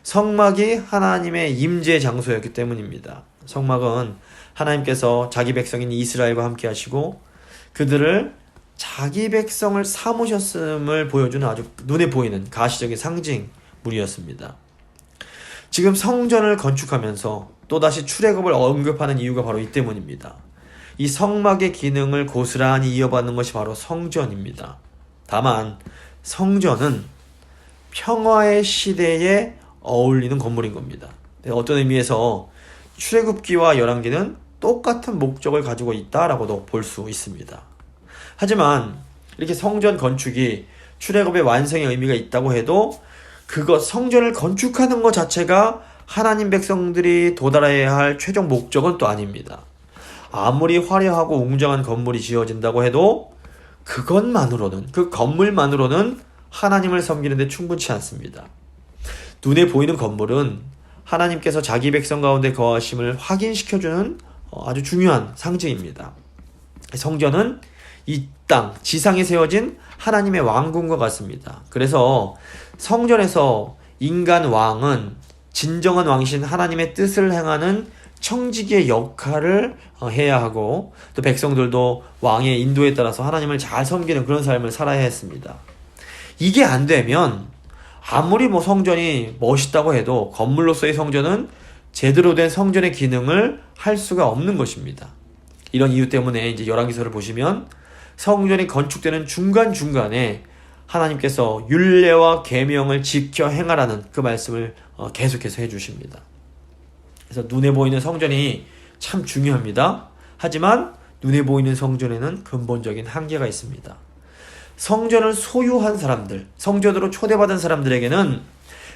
성막이 하나님의 임재 장소였기 때문입니다. 성막은 하나님께서 자기 백성인 이스라엘과 함께 하시고 그들을 자기 백성을 삼으셨음을 보여주는 아주 눈에 보이는 가시적인 상징물이었습니다. 지금 성전을 건축하면서 또다시 출애굽을 언급하는 이유가 바로 이 때문입니다. 이 성막의 기능을 고스란히 이어받는 것이 바로 성전입니다. 다만 성전은 평화의 시대에 어울리는 건물인 겁니다. 어떤 의미에서 출애굽기와 열왕기는 똑같은 목적을 가지고 있다라고도 볼 수 있습니다. 하지만 이렇게 성전 건축이 출애굽의 완성의 의미가 있다고 해도 그것 성전을 건축하는 것 자체가 하나님 백성들이 도달해야 할 최종 목적은 또 아닙니다. 아무리 화려하고 웅장한 건물이 지어진다고 해도 그것만으로는, 그 건물만으로는 하나님을 섬기는 데 충분치 않습니다. 눈에 보이는 건물은 하나님께서 자기 백성 가운데 거하심을 확인시켜주는 아주 중요한 상징입니다. 성전은 이 땅, 지상에 세워진 하나님의 왕궁과 같습니다. 그래서 성전에서 인간 왕은 진정한 왕이신 하나님의 뜻을 행하는 청지기의 역할을 해야 하고 또 백성들도 왕의 인도에 따라서 하나님을 잘 섬기는 그런 삶을 살아야 했습니다. 이게 안 되면 아무리 성전이 멋있다고 해도 건물로서의 성전은 제대로 된 성전의 기능을 할 수가 없는 것입니다. 이런 이유 때문에 이제 열왕기서를 보시면 성전이 건축되는 중간중간에 하나님께서 율례와 계명을 지켜 행하라는 그 말씀을 계속해서 해주십니다. 그래서 눈에 보이는 성전이 참 중요합니다. 하지만 눈에 보이는 성전에는 근본적인 한계가 있습니다. 성전을 소유한 사람들, 성전으로 초대받은 사람들에게는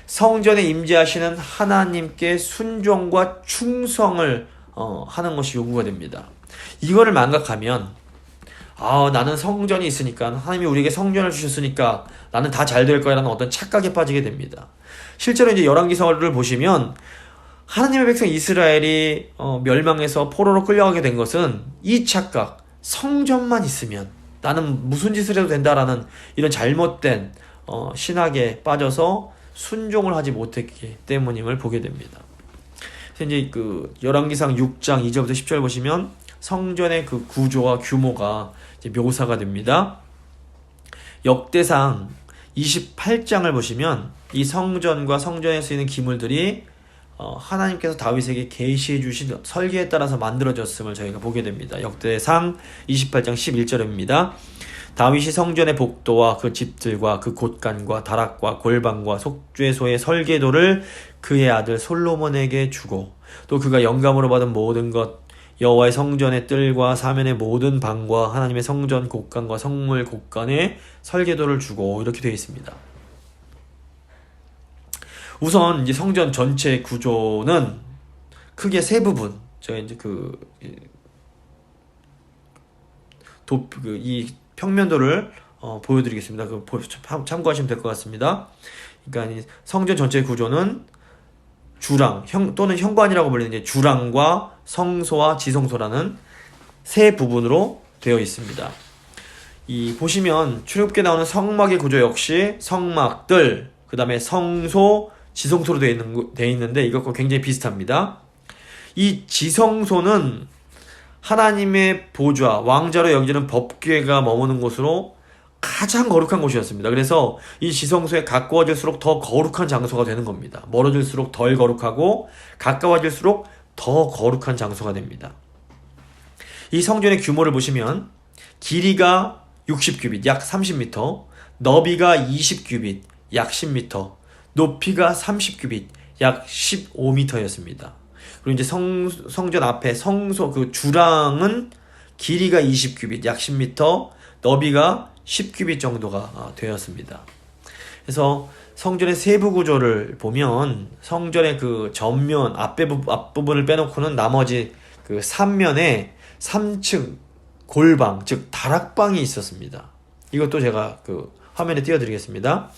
성전에 임재하시는 하나님께 순종과 충성을 하는 것이 요구가 됩니다. 이거를 망각하면 나는 성전이 있으니까 하나님이 우리에게 성전을 주셨으니까 나는 다 잘 될 거야라는 어떤 착각에 빠지게 됩니다. 실제로 이제 열왕기서를 보시면 하나님의 백성 이스라엘이 멸망해서 포로로 끌려가게 된 것은 이 착각, 성전만 있으면 나는 무슨 짓을 해도 된다라는 이런 잘못된 신학에 빠져서 순종을 하지 못했기 때문임을 보게 됩니다. 그래서 이제 그 열왕기상 6장 2절부터 10절 보시면 성전의 그 구조와 규모가 이제 묘사가 됩니다. 역대상 28장을 보시면 이 성전과 성전에 쓰이는 기물들이 하나님께서 다윗에게 계시해 주신 설계에 따라서 만들어졌음을 저희가 보게 됩니다. 역대상 28장 11절입니다. 다윗이 성전의 복도와 그 집들과 그 곳간과 다락과 골방과 속죄소의 설계도를 그의 아들 솔로몬에게 주고 또 그가 영감으로 받은 모든 것 여호와의 성전의 뜰과 사면의 모든 방과 하나님의 성전 곳간과 성물 곳간에 설계도를 주고 이렇게 되어 있습니다. 우선 이제 성전 전체 구조는 크게 세 부분. 제가 이제 이 평면도를 보여드리겠습니다. 참고하시면 될 것 같습니다. 그러니까 이 성전 전체 구조는 주랑 또는 현관이라고 불리는 이제 주랑과 성소와 지성소라는 세 부분으로 되어 있습니다. 이 보시면 출애굽기에 나오는 성막의 구조 역시 성막들, 그 다음에 성소, 지성소로 되어 있는데 이것과 굉장히 비슷합니다. 이 지성소는 하나님의 보좌, 왕자로 여겨지는 법궤가 머무는 곳으로 가장 거룩한 곳이었습니다. 그래서 이 지성소에 가까워질수록 더 거룩한 장소가 되는 겁니다. 멀어질수록 덜 거룩하고 가까워질수록 더 거룩한 장소가 됩니다. 이 성전의 규모를 보시면 길이가 60규빗, 약 30m, 너비가 20규빗, 약 10m, 높이가 30규빗, 약 15m였습니다. 그리고 이제 성전 앞에 성소 그 주랑은 길이가 20규빗, 약 10m, 너비가 10규빗 정도가 되었습니다. 그래서 성전의 세부 구조를 보면 성전의 그 전면 앞부분을 빼놓고는 나머지 그 3면에 3층 골방, 즉 다락방이 있었습니다. 이것도 제가 그 화면에 띄워드리겠습니다.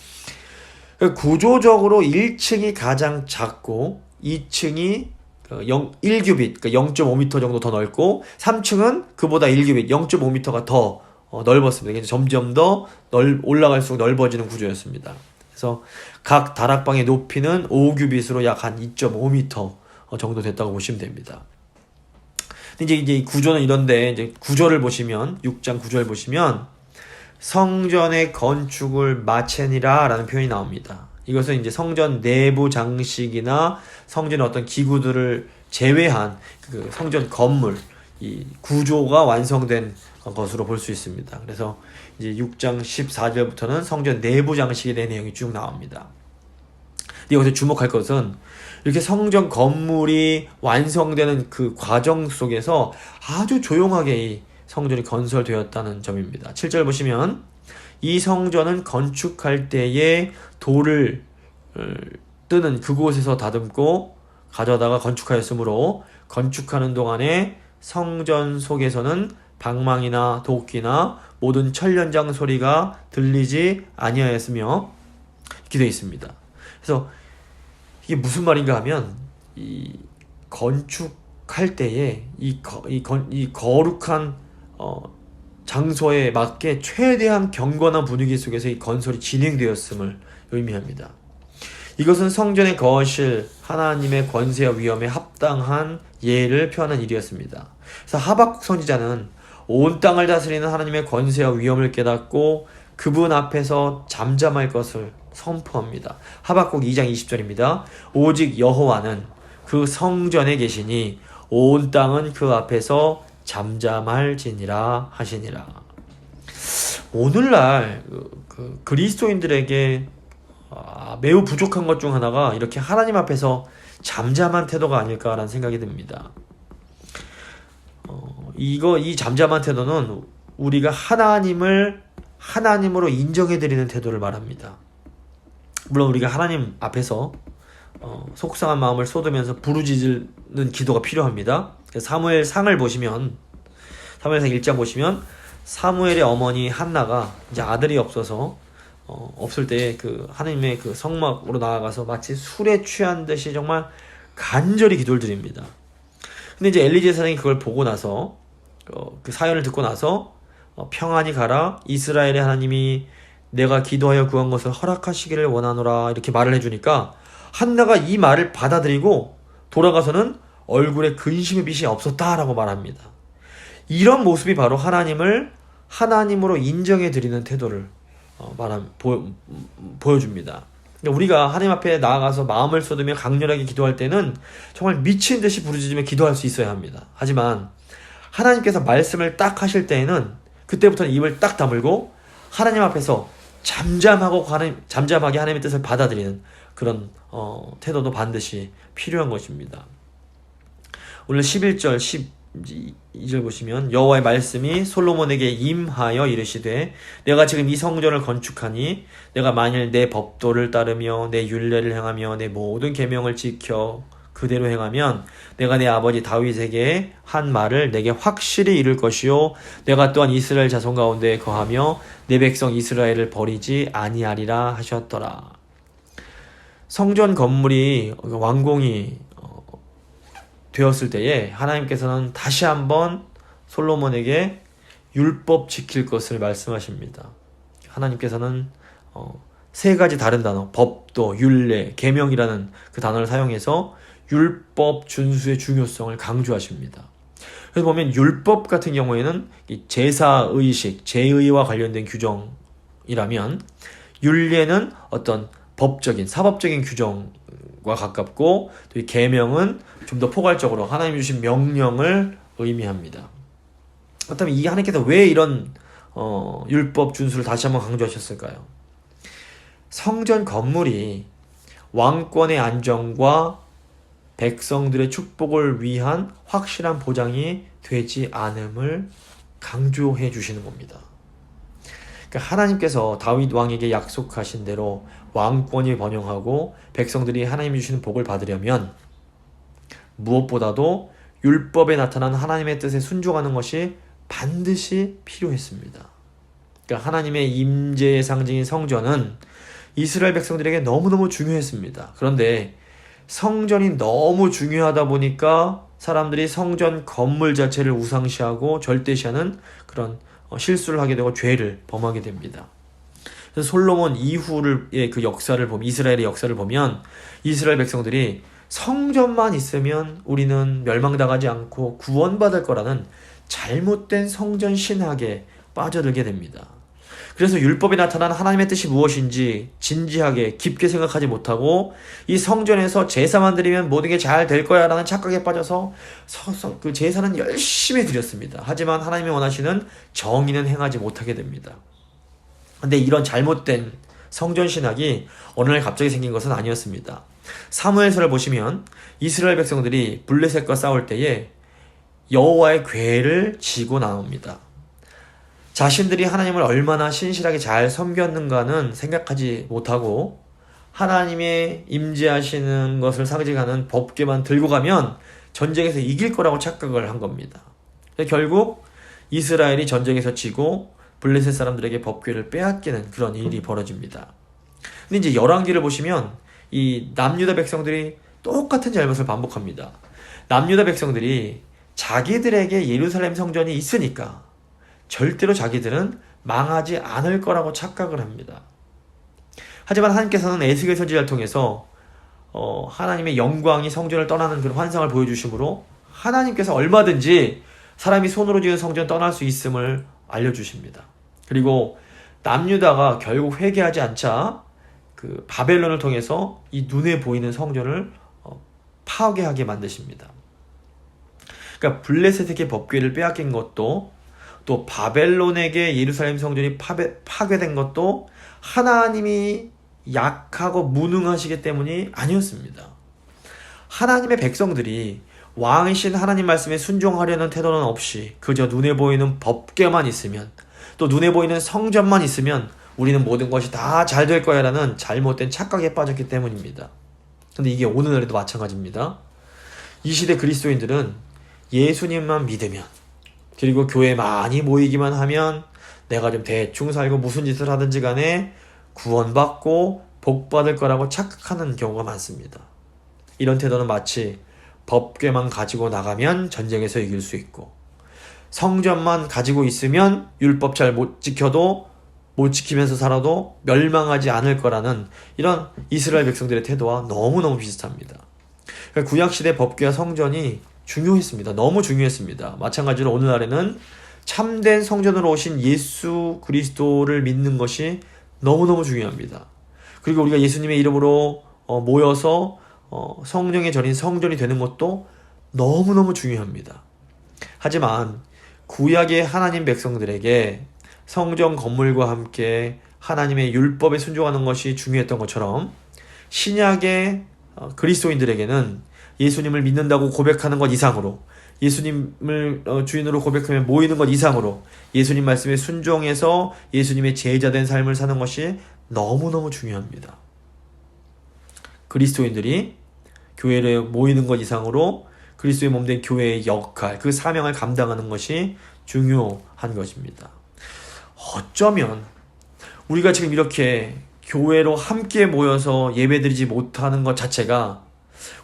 구조적으로 1층이 가장 작고 2층이 1규빗, 그러니까 0.5m 정도 더 넓고 3층은 그보다 1규빗, 0.5m가 더 넓었습니다. 점점 더 올라갈수록 넓어지는 구조였습니다. 그래서 각 다락방의 높이는 5규빗으로 약 한 2.5m 정도 됐다고 보시면 됩니다. 근데 이제 이 구조는 이런데 이제 구조를 보시면 6장 구조를 보시면 성전의 건축을 마체니라라는 표현이 나옵니다. 이것은 이제 성전 내부 장식이나 성전의 어떤 기구들을 제외한 그 성전 건물 이 구조가 완성된 것으로 볼 수 있습니다. 그래서 이제 6장 14절부터는 성전 내부 장식에 대한 내용이 쭉 나옵니다. 근데 여기서 주목할 것은 이렇게 성전 건물이 완성되는 그 과정 속에서 아주 조용하게 이 성전이 건설되었다는 점입니다. 7절 보시면 이 성전은 건축할 때에 돌을 뜨는 그곳에서 다듬고 가져다가 건축하였으므로 건축하는 동안에 성전 속에서는 방망이나 도끼나 모든 철연장 소리가 들리지 아니하였으며 이렇게 되어 있습니다. 그래서 이게 무슨 말인가 하면 이 건축할 때에 이 거룩한 장소에 맞게 최대한 경건한 분위기 속에서 이 건설이 진행되었음을 의미합니다. 이것은 성전의 거실 하나님의 권세와 위엄에 합당한 예를 표하는 일이었습니다. 그래서 하박국 선지자는 온 땅을 다스리는 하나님의 권세와 위엄을 깨닫고 그분 앞에서 잠잠할 것을 선포합니다. 하박국 2장 20절입니다. 오직 여호와는 그 성전에 계시니 온 땅은 그 앞에서 잠잠할지니라 하시니라. 오늘날 그리스도인들에게 매우 부족한 것 중 하나가 이렇게 하나님 앞에서 잠잠한 태도가 아닐까라는 생각이 듭니다. 이 잠잠한 태도는 우리가 하나님을 하나님으로 인정해드리는 태도를 말합니다. 물론 우리가 하나님 앞에서 속상한 마음을 쏟으면서 부르짖는 기도가 필요합니다. 사무엘상을 보시면 사무엘상 1장 보시면 사무엘의 어머니 한나가 이제 아들이 없어서 없을 때 그 하나님의 그 성막으로 나아가서 마치 술에 취한 듯이 정말 간절히 기도를 드립니다. 근데 이제 엘리 제사장이 그걸 보고 나서 그 사연을 듣고 나서 평안히 가라 이스라엘의 하나님이 내가 기도하여 구한 것을 허락하시기를 원하노라 이렇게 말을 해주니까 한나가 이 말을 받아들이고 돌아가서는 얼굴에 근심의 빛이 없었다라고 말합니다. 이런 모습이 바로 하나님을 하나님으로 인정해 드리는 태도를 보여줍니다. 우리가 하나님 앞에 나아가서 마음을 쏟으며 강렬하게 기도할 때는 정말 미친 듯이 부르짖으며 기도할 수 있어야 합니다. 하지만 하나님께서 말씀을 딱 하실 때에는 그때부터는 입을 딱 다물고 하나님 앞에서 잠잠하게 하나님의 뜻을 받아들이는 그런 태도도 반드시 필요한 것입니다. 오늘 11절 12절 보시면 여호와의 말씀이 솔로몬에게 임하여 이르시되 내가 지금 이 성전을 건축하니 내가 만일 내 법도를 따르며 내 율례를 행하며 내 모든 계명을 지켜 그대로 행하면 내가 내 아버지 다윗에게 한 말을 내게 확실히 이룰 것이요 내가 또한 이스라엘 자손 가운데 거하며 내 백성 이스라엘을 버리지 아니하리라 하셨더라. 성전 건물이 완공이 되었을 때에 하나님께서는 다시 한번 솔로몬에게 율법 지킬 것을 말씀하십니다. 하나님께서는 세 가지 다른 단어, 법도, 율례, 계명이라는 그 단어를 사용해서 율법 준수의 중요성을 강조하십니다. 그래서 보면 율법 같은 경우에는 제사의식, 제의와 관련된 규정이라면 율례는 어떤 법적인, 사법적인 규정과 가깝고 또 이 계명은 좀 더 포괄적으로 하나님 주신 명령을 의미합니다. 그렇다면 이 하나님께서 왜 이런 율법 준수를 다시 한번 강조하셨을까요? 성전 건물이 왕권의 안정과 백성들의 축복을 위한 확실한 보장이 되지 않음을 강조해 주시는 겁니다. 그러니까 하나님께서 다윗 왕에게 약속하신 대로 왕권이 번영하고 백성들이 하나님이 주시는 복을 받으려면 무엇보다도 율법에 나타난 하나님의 뜻에 순종하는 것이 반드시 필요했습니다. 그러니까 하나님의 임재의 상징인 성전은 이스라엘 백성들에게 너무너무 중요했습니다. 그런데 성전이 너무 중요하다 보니까 사람들이 성전 건물 자체를 우상시하고 절대시하는 그런 실수를 하게 되고 죄를 범하게 됩니다. 그래서 솔로몬 이후의 그 역사를 보면, 이스라엘의 역사를 보면 이스라엘 백성들이 성전만 있으면 우리는 멸망당하지 않고 구원받을 거라는 잘못된 성전 신학에 빠져들게 됩니다. 그래서 율법에 나타난 하나님의 뜻이 무엇인지 진지하게 깊게 생각하지 못하고 이 성전에서 제사만 드리면 모든 게 잘 될 거야 라는 착각에 빠져서 그 제사는 열심히 드렸습니다. 하지만 하나님이 원하시는 정의는 행하지 못하게 됩니다. 근데 이런 잘못된 성전 신학이 어느 날 갑자기 생긴 것은 아니었습니다. 사무엘서를 보시면 이스라엘 백성들이 블레셋과 싸울 때에 여호와의 궤를 지고 나옵니다. 자신들이 하나님을 얼마나 신실하게 잘 섬겼는가는 생각하지 못하고 하나님의 임재하시는 것을 상징하는 법궤만 들고 가면 전쟁에서 이길 거라고 착각을 한 겁니다. 결국 이스라엘이 전쟁에서 지고 블레셋 사람들에게 법궤를 빼앗기는 그런 일이 벌어집니다. 근데 이제 열왕기를 보시면 이 남유다 백성들이 똑같은 잘못을 반복합니다. 남유다 백성들이 자기들에게 예루살렘 성전이 있으니까 절대로 자기들은 망하지 않을 거라고 착각을 합니다. 하지만 하나님께서는 에스겔 선지자를 통해서 하나님의 영광이 성전을 떠나는 그런 환상을 보여주심으로 하나님께서 얼마든지 사람이 손으로 지은 성전 떠날 수 있음을 알려주십니다. 그리고 남유다가 결국 회개하지 않자 그 바벨론을 통해서 이 눈에 보이는 성전을 파괴하게 만드십니다. 그러니까 블레셋에게 법궤를 빼앗긴 것도 또 바벨론에게 예루살렘 성전이 파괴된 것도 하나님이 약하고 무능하시기 때문이 아니었습니다. 하나님의 백성들이 왕이신 하나님 말씀에 순종하려는 태도는 없이 그저 눈에 보이는 법궤만 있으면 또 눈에 보이는 성전만 있으면 우리는 모든 것이 다 잘 될 거야 라는 잘못된 착각에 빠졌기 때문입니다. 근데 이게 오늘날에도 마찬가지입니다. 이 시대 그리스도인들은 예수님만 믿으면 그리고 교회에 많이 모이기만 하면 내가 좀 대충 살고 무슨 짓을 하든지 간에 구원받고 복받을 거라고 착각하는 경우가 많습니다. 이런 태도는 마치 법궤만 가지고 나가면 전쟁에서 이길 수 있고 성전만 가지고 있으면 율법 잘 못 지켜도 못 지키면서 살아도 멸망하지 않을 거라는 이런 이스라엘 백성들의 태도와 너무너무 비슷합니다. 구약시대 법궤와 성전이 중요했습니다. 너무 중요했습니다. 마찬가지로 오늘날에는 참된 성전으로 오신 예수 그리스도를 믿는 것이 너무너무 중요합니다. 그리고 우리가 예수님의 이름으로 모여서 성령의 전인 성전이 되는 것도 너무너무 중요합니다. 하지만 구약의 하나님 백성들에게 성전 건물과 함께 하나님의 율법에 순종하는 것이 중요했던 것처럼 신약의 그리스도인들에게는 예수님을 믿는다고 고백하는 것 이상으로 예수님을 주인으로 고백하며 모이는 것 이상으로 예수님 말씀에 순종해서 예수님의 제자된 삶을 사는 것이 너무너무 중요합니다. 그리스도인들이 교회에 모이는 것 이상으로 그리스도의 몸된 교회의 역할, 그 사명을 감당하는 것이 중요한 것입니다. 어쩌면 우리가 지금 이렇게 교회로 함께 모여서 예배드리지 못하는 것 자체가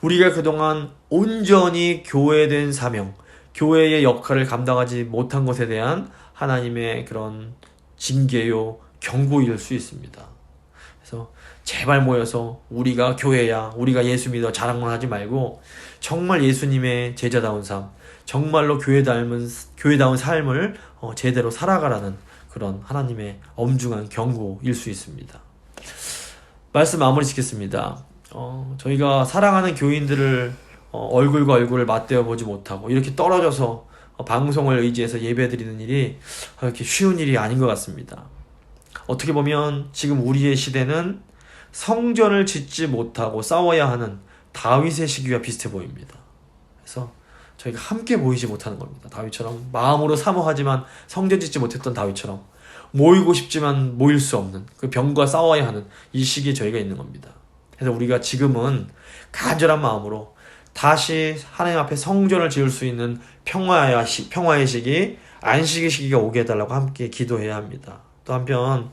우리가 그동안 온전히 교회된 사명, 교회의 역할을 감당하지 못한 것에 대한 하나님의 그런 징계요, 경고일 수 있습니다. 그래서 제발 모여서 우리가 교회야, 우리가 예수 믿어 자랑만 하지 말고 정말 예수님의 제자다운 삶, 정말로 교회다운 삶을 제대로 살아가라는 그런 하나님의 엄중한 경고일 수 있습니다. 말씀 마무리 짓겠습니다. 저희가 사랑하는 교인들을 얼굴과 얼굴을 맞대어 보지 못하고 이렇게 떨어져서 방송을 의지해서 예배드리는 일이 그렇게 쉬운 일이 아닌 것 같습니다. 어떻게 보면 지금 우리의 시대는 성전을 짓지 못하고 싸워야 하는 다윗의 시기와 비슷해 보입니다. 그래서 저희가 함께 모이지 못하는 겁니다. 다윗처럼 마음으로 사모하지만 성전짓지 못했던 다윗처럼 모이고 싶지만 모일 수 없는 그 병과 싸워야 하는 이 시기에 저희가 있는 겁니다. 그래서 우리가 지금은 간절한 마음으로 다시 하나님 앞에 성전을 지을 수 있는 평화의 시기, 안식의 시기가 오게 해달라고 함께 기도해야 합니다. 또 한편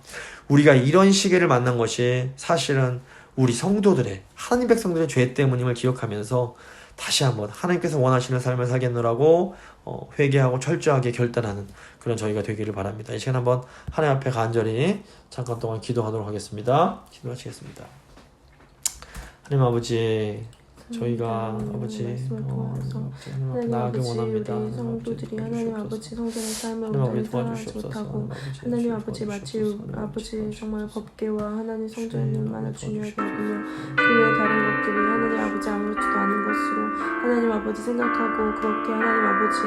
우리가 이런 시기를 만난 것이 사실은 우리 성도들의, 하나님 백성들의 죄 때문임을 기억하면서 다시 한번 하나님께서 원하시는 삶을 살겠노라고 회개하고 철저하게 결단하는 그런 저희가 되기를 바랍니다. 이 시간 한번 하나님 앞에 간절히 잠깐 동안 기도하도록 하겠습니다. 기도하시겠습니다. 하나님 아버지, 저희가 아버지 하나님 앞에 나아가기 원합니다. 우리 성도들이 하나님 아버지 성전의 삶을 온전히 살아가지 못하고 하나님 아버지 마치 아버지 정말 법계와 하나님 성전을만 중요하게 여기며 교회의 다른 것들이 하나님 아버지 아무렇지도 않은 것으로 하나님 아버지 생각하고 그렇게 하나님 아버지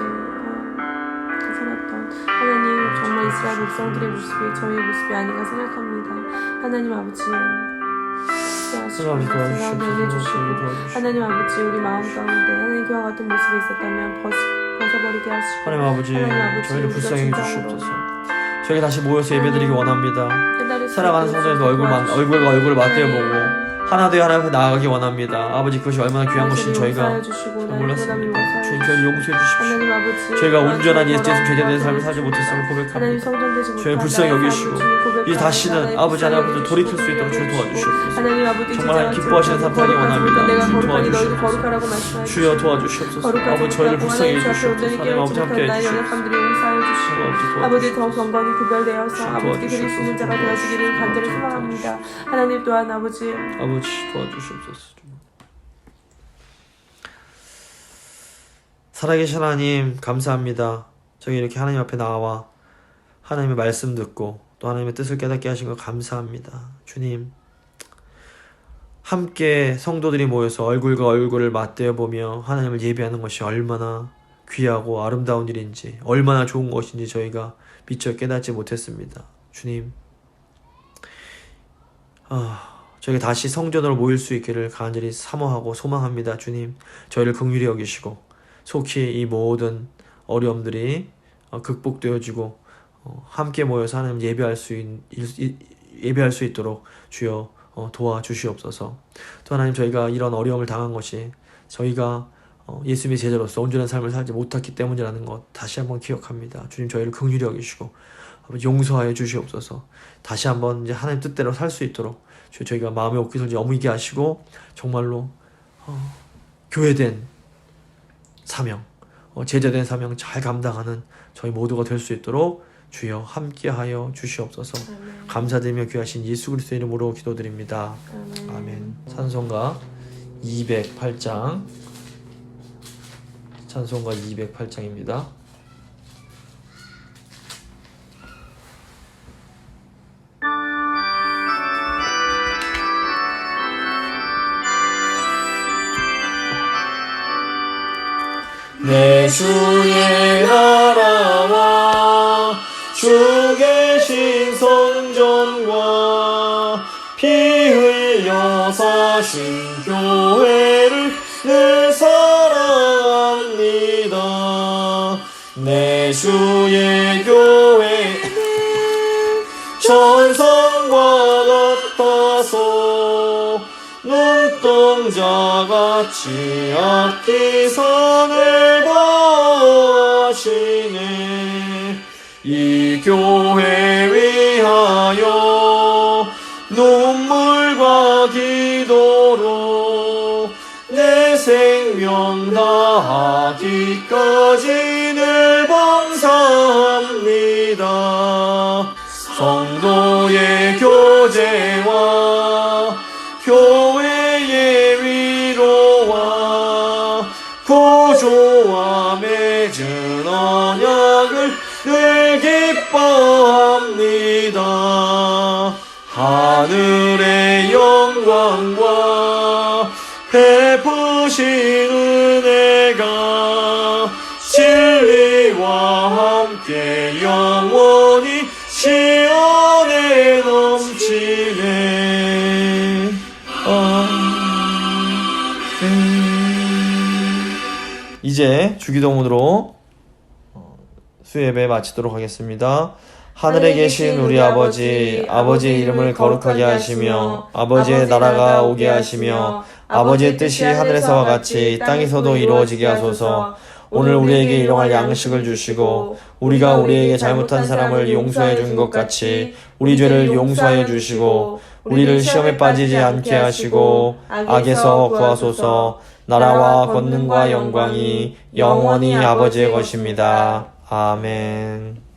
살았던 하나님 정말 이스라엘 백성들의 모습이 저희의 모습이 아닌가 생각합니다. 하나님 아버지 하나님 아버지 우리 마음 가운데 하나님 그와 같은 모습이 있었다면 벗어버리게 하시고 하나님 아버지 저희를 불쌍히 주시옵소서. 저희 다시 모여서 예배드리기 원합니다. 살아가는 성전에서 얼굴과 얼굴을 맞대어보고 하나 되어 하나님 앞에 나아가기 원합니다. 아버지 그것이 얼마나 귀한 것인지 저희가 몰랐습니다. 주님 저희를 용서해 주십시오. 저희가 온전한 예수 제대된 삶을 살지 못했음을 고백합니다. 저희를 불쌍히 여기시고 이 다시는 아버지 하나님 앞에서 돌이킬 수 있도록 주님 도와주시옵소서. 정말 하나님 기뻐하시는 삶 살기 원합니다. 주님 도와주시옵소서. 주여 도와주시옵소서. 아버지 저희를 불쌍히 해주시옵소서. 하나님 아버지 함께 해주시옵소서. 아버지 더 건강이 구별되어서 아버지께 드릴 수 있는 자가 되어지기를 간절히 소망합니다. 하나님 또한 아버지 도와주시옵소서. 살아계신 하나님 감사합니다. 저희 이렇게 하나님 앞에 나와 하나님의 말씀 듣고 또 하나님의 뜻을 깨닫게 하신 것 감사합니다. 주님 함께 성도들이 모여서 얼굴과 얼굴을 맞대어 보며 하나님을 예배하는 것이 얼마나 귀하고 아름다운 일인지 얼마나 좋은 것인지 저희가 미처 깨닫지 못했습니다. 주님 저희가 다시 성전으로 모일 수 있기를 간절히 사모하고 소망합니다. 주님 저희를 긍휼히 여기시고 속히 이 모든 어려움들이 극복되어지고 함께 모여서 하나님 예배할 수 있도록 주여 도와주시옵소서. 또 하나님 저희가 이런 어려움을 당한 것이 저희가 예수님의 제자로서 온전한 삶을 살지 못했기 때문이라는 것 다시 한번 기억합니다. 주님 저희를 긍휼히 여기시고 용서하여 주시옵소서. 다시 한번 이제 하나님 뜻대로 살 수 있도록 저희가 마음의 옥기를 여미게 하시고 정말로 교회된 사명, 제자된 사명 잘 감당하는 저희 모두가 될 수 있도록 주여 함께하여 주시옵소서. 아멘. 감사드리며 귀하신 예수 그리스도 이름으로 기도드립니다. 아멘. 아멘. 찬송가 208장 찬송가 208장입니다. 내 주의 나라와 주 계신 성전과 피 흘려 사신 교회를 늘 사랑합니다. 내 주의 교회는 천성과 같아서 눈동자같이 앞뒤 선을 보시네. 이 교회 위하여 눈물과 기도로 내 생명 다하기까지 늘 봉사합니다. 성도의 교제와 교회의 위로와 구주와 맺은 언약을 늘 기뻐합니다. 하늘의 영광과 베푸신 은혜가 진리와 함께 영원히 시온에 넘치네. 이제 주기도문으로 수예배 마치도록 하겠습니다. 하늘에 계신 우리 아버지, 아버지의 이름을 거룩하게 하시며 아버지의 나라가 오게 하시며 아버지의 뜻이 하늘에서와 같이 땅에서도 이루어지게 하소서. 오늘 우리에게 일용할 양식을 주시고 우리가 우리에게 잘못한 사람을 용서해 준 것 같이 우리 죄를 용서하여 주시고 우리를 시험에 빠지지 않게 하시고 악에서 구하소서. 나라와 권능과 영광이 영원히 아버지의 것입니다. 아멘.